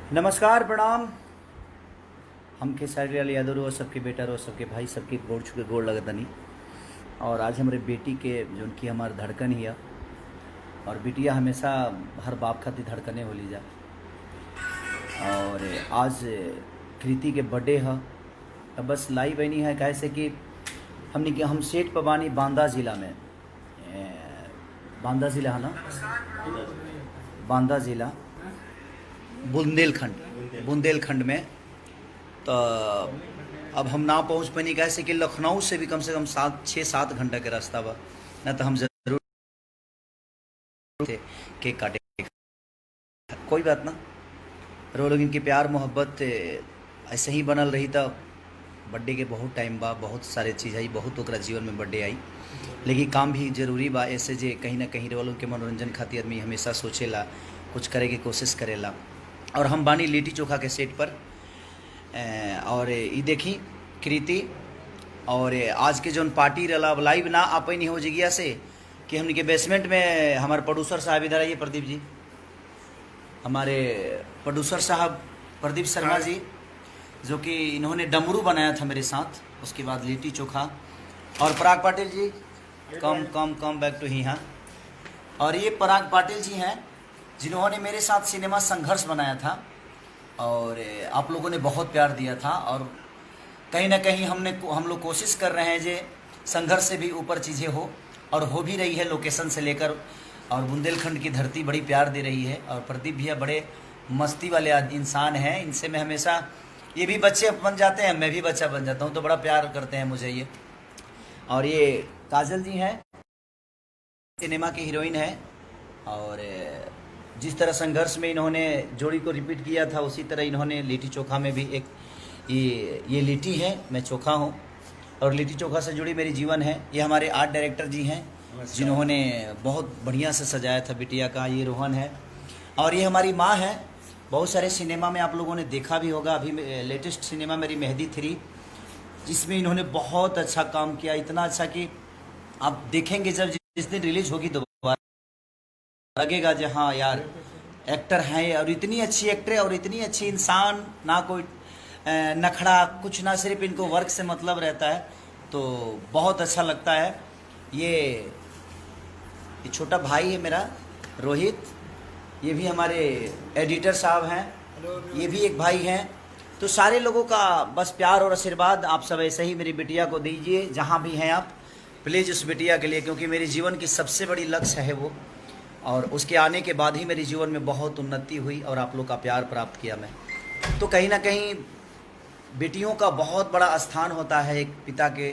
नमस्कार, प्रणाम। हम खेसारी लाल यादव और सबके बेटा और सबके भाई सबके गोड़ छुके गोड़ लगतनी। और आज हमारे बेटी के जो उनकी हमार धड़कन ही है, और बिटिया हमेशा हर बाप खातिर धड़कने होली जा। और आज कृति के बर्थडे है, तो बस लाई बनी है कैसे कि हमने कि हम सेठ पबानी बांदा ज़िला में, बांदा ज़िला है ना, बांदा ज़िला बुंदेलखंड में। तो अब हम ना पहुंच पानी कैसे कि लखनऊ से भी कम से कम 6-7 घंटा के रास्ता बा, ना तो हम जरूर थे केक काटे। कोई बात ना, रो लोग इनकी प्यार मोहब्बत ऐसे ही बनल रही। तो बर्थडे के बहुत टाइम बा, बहुत सारे चीज़ आई, बहुत ओकरा जीवन में बर्थडे आई, लेकिन काम भी जरूरी बा। ऐसे जे कहीं ना कहीं रोलों के मनोरंजन खातिर आदमी हमेशा सोचेला, कुछ करे की कोशिश करेला। और हम बानी लिट्टी चोखा के सेट पर। और ये देखी कृति, और आज के जोन पार्टी रहा लाइव ना आपन हो जगिया से कि हमने के बेसमेंट में हमारे प्रोड्यूसर साहब इधर आइए, प्रदीप जी, हमारे प्रोड्यूसर साहब प्रदीप शर्मा जी, जो कि इन्होंने डमरू बनाया था मेरे साथ। उसके बाद लिट्टी चोखा, और पराग Patil ji, come back to ही। हाँ, और ये पराग पाटिल जी हैं जिन्होंने मेरे साथ सिनेमा संघर्ष बनाया था, और आप लोगों ने बहुत प्यार दिया था। और कहीं ना कहीं हम लोग कोशिश कर रहे हैं जे संघर्ष से भी ऊपर चीज़ें हो, और हो भी रही है। लोकेशन से लेकर और बुंदेलखंड की धरती बड़ी प्यार दे रही है। और प्रदीप भैया बड़े मस्ती वाले इंसान हैं, इनसे मैं हमेशा, ये भी बच्चे बन जाते हैं, मैं भी बच्चा बन जाता हूँ, तो बड़ा प्यार करते हैं मुझे ये। और ये काजल जी हैं, सिनेमा की हीरोइन है। और जिस तरह संघर्ष में इन्होंने जोड़ी को रिपीट किया था, उसी तरह इन्होंने लिट्टी चोखा में भी एक ये लिट्टी है, मैं चोखा हूँ, और लिट्टी चोखा से जुड़ी मेरी जीवन है। ये हमारे आर्ट डायरेक्टर जी हैं जिन्होंने बहुत बढ़िया से सजाया था बिटिया का। ये रोहन है, और ये हमारी माँ है। बहुत सारे सिनेमा में आप लोगों ने देखा भी होगा। अभी लेटेस्ट सिनेमा मेरी मेहंदी 3, जिसमें इन्होंने बहुत अच्छा काम किया, इतना अच्छा कि आप देखेंगे जब जिस दिन रिलीज होगी तो लगेगा जो हाँ यार एक्टर हैं, और इतनी अच्छी एक्टर है और इतनी अच्छी इंसान, ना कोई नखड़ा कुछ ना, सिर्फ इनको वर्क से मतलब रहता है, तो बहुत अच्छा लगता है। ये छोटा भाई है मेरा रोहित, ये भी हमारे एडिटर साहब हैं, ये भी एक भाई हैं। तो सारे लोगों का बस प्यार और आशीर्वाद आप सब ऐसे ही मेरी बिटिया को दीजिए, जहाँ भी हैं आप प्लीज़ उस बिटिया के लिए, क्योंकि मेरे जीवन की सबसे बड़ी लक्ष्य है वो। और उसके आने के बाद ही मेरे जीवन में बहुत उन्नति हुई, और आप लोग का प्यार प्राप्त किया मैं। तो कहीं ना कहीं बेटियों का बहुत बड़ा स्थान होता है एक पिता के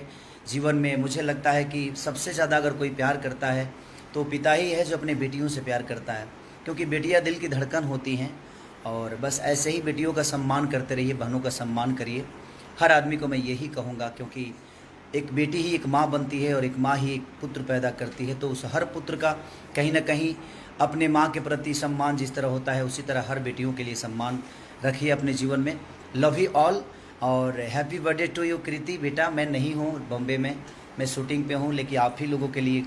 जीवन में। मुझे लगता है कि सबसे ज़्यादा अगर कोई प्यार करता है तो पिता ही है जो अपने बेटियों से प्यार करता है, क्योंकि बेटियां दिल की धड़कन होती हैं। और बस ऐसे ही बेटियों का सम्मान करते रहिए, बहनों का सम्मान करिए। हर आदमी को मैं यही कहूँगा, क्योंकि एक बेटी ही एक माँ बनती है, और एक माँ ही एक पुत्र पैदा करती है। तो उस हर पुत्र का कहीं ना कहीं अपने माँ के प्रति सम्मान जिस तरह होता है, उसी तरह हर बेटियों के लिए सम्मान रखिए अपने जीवन में। लव यू ऑल, और हैप्पी बर्थडे टू यू कृति। बेटा मैं नहीं हूँ बॉम्बे में, मैं शूटिंग पे हूँ, लेकिन आप ही लोगों के लिए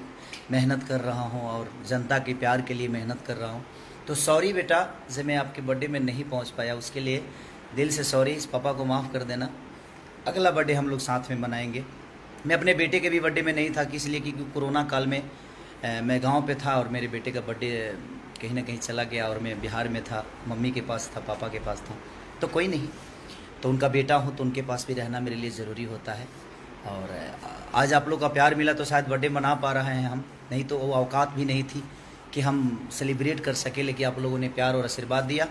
मेहनत कर रहा हूँ, और जनता के प्यार के लिए मेहनत कर रहा हूँ। तो सॉरी बेटा, जब मैं आपके बर्थडे में नहीं पहुँच पाया, उसके लिए दिल से सॉरी। इस पापा को माफ़ कर देना, अगला बर्थडे हम लोग साथ में मनाएंगे। मैं अपने बेटे के भी बर्थडे में नहीं था, किस लिए, क्योंकि कोरोना काल में मैं गांव पे था, और मेरे बेटे का बर्थडे कहीं ना कहीं चला गया, और मैं बिहार में था, मम्मी के पास था, पापा के पास था। तो कोई नहीं, तो उनका बेटा हूँ तो उनके पास भी रहना मेरे लिए ज़रूरी होता है। और आज आप लोग का प्यार मिला तो शायद बर्थडे मना पा रहे हैं हम, नहीं तो वो औकात भी नहीं थी कि हम सेलिब्रेट कर सके, लेकिन आप लोगों ने प्यार और आशीर्वाद दिया।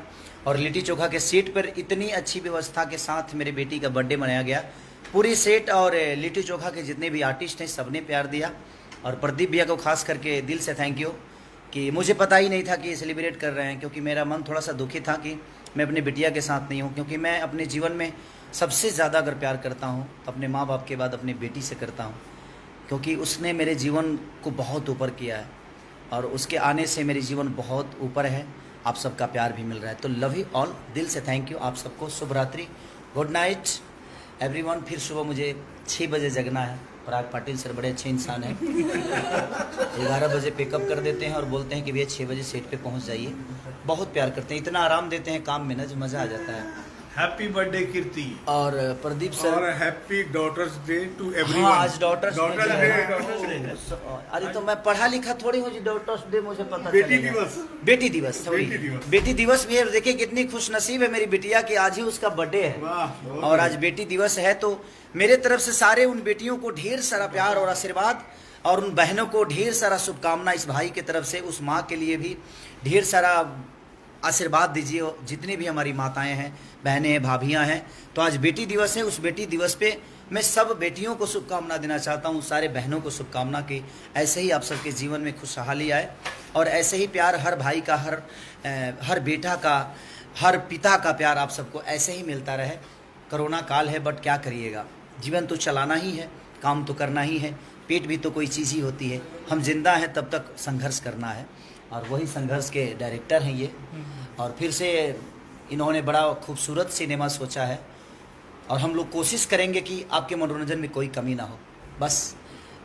और लिट्टी चोखा के सेट पर इतनी अच्छी व्यवस्था के साथ मेरे बेटी का बर्थडे मनाया गया। पूरी सेट और लिट्टी चोखा के जितने भी आर्टिस्ट हैं सबने प्यार दिया। और प्रदीप भैया को खास करके दिल से थैंक यू, कि मुझे पता ही नहीं था कि ये सेलिब्रेट कर रहे हैं, क्योंकि मेरा मन थोड़ा सा दुखी था कि मैं अपने बिटिया के साथ नहीं हूँ। क्योंकि मैं अपने जीवन में सबसे ज़्यादा अगर प्यार करता हूँ तो अपने माँ बाप के बाद अपने बेटी से करता हूँ, क्योंकि उसने मेरे जीवन को बहुत ऊपर किया है, और उसके आने से मेरे जीवन बहुत ऊपर है। आप सबका प्यार भी मिल रहा है, तो लव यू ऑल, दिल से थैंक यू आप सबको। शुभ रात्रि, गुड नाइट एवरीवन। फिर सुबह मुझे 6 बजे जगना है। पराग पाटिल सर बड़े अच्छे इंसान हैं। 11 बजे पिकअप कर देते हैं और बोलते हैं कि भैया 6 बजे सेट पे पहुंच जाइए। बहुत प्यार करते हैं, इतना आराम देते हैं काम में ना जो मज़ा आ जाता है। हैप्पी बर्थडे कीर्ति और प्रदीप सर और happy daughters day to everyone. हाँ आज डॉटर्स डे। अरे तो मैं पढ़ा लिखा थोड़ी हूँ जी, डॉटर्स डे मुझे पता बेटी चलेगा। दिवस। बेटी दिवस सॉरी, बेटी दिवस भी है। देखिए कितनी खुश नसीब है मेरी बिटिया कि आज ही उसका बर्थडे है। वाह, और आज बेटी दिवस है, तो मेरे तरफ से सारे उन बेटियों को ढेर सारा प्यार और आशीर्वाद, और उन बहनों को ढेर सारा शुभकामना। इस भाई की तरफ से उस माँ के लिए भी ढेर सारा आशीर्वाद दीजिए। जितनी भी हमारी माताएं हैं, बहनें हैं, भाभियां हैं, तो आज बेटी दिवस है। उस बेटी दिवस पे मैं सब बेटियों को शुभकामना देना चाहता हूँ, सारे बहनों को शुभकामना कि ऐसे ही आप सबके जीवन में खुशहाली आए और ऐसे ही प्यार हर भाई का, हर बेटा का, हर पिता का प्यार आप सबको ऐसे ही मिलता रहे। कोरोना काल है बट क्या करिएगा, जीवन तो चलाना ही है, काम तो करना ही है, पेट भी तो कोई चीज़ ही होती है। हम जिंदा हैं तब तक संघर्ष करना है, और वही संघर्ष के डायरेक्टर हैं ये। और फिर से इन्होंने बड़ा खूबसूरत सिनेमा सोचा है, और हम लोग कोशिश करेंगे कि आपके मनोरंजन में कोई कमी ना हो। बस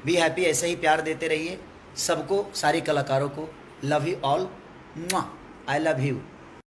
बी हैप्पी, ऐसे ही प्यार देते रहिए सबको, सारे कलाकारों को। Love you all, I love you.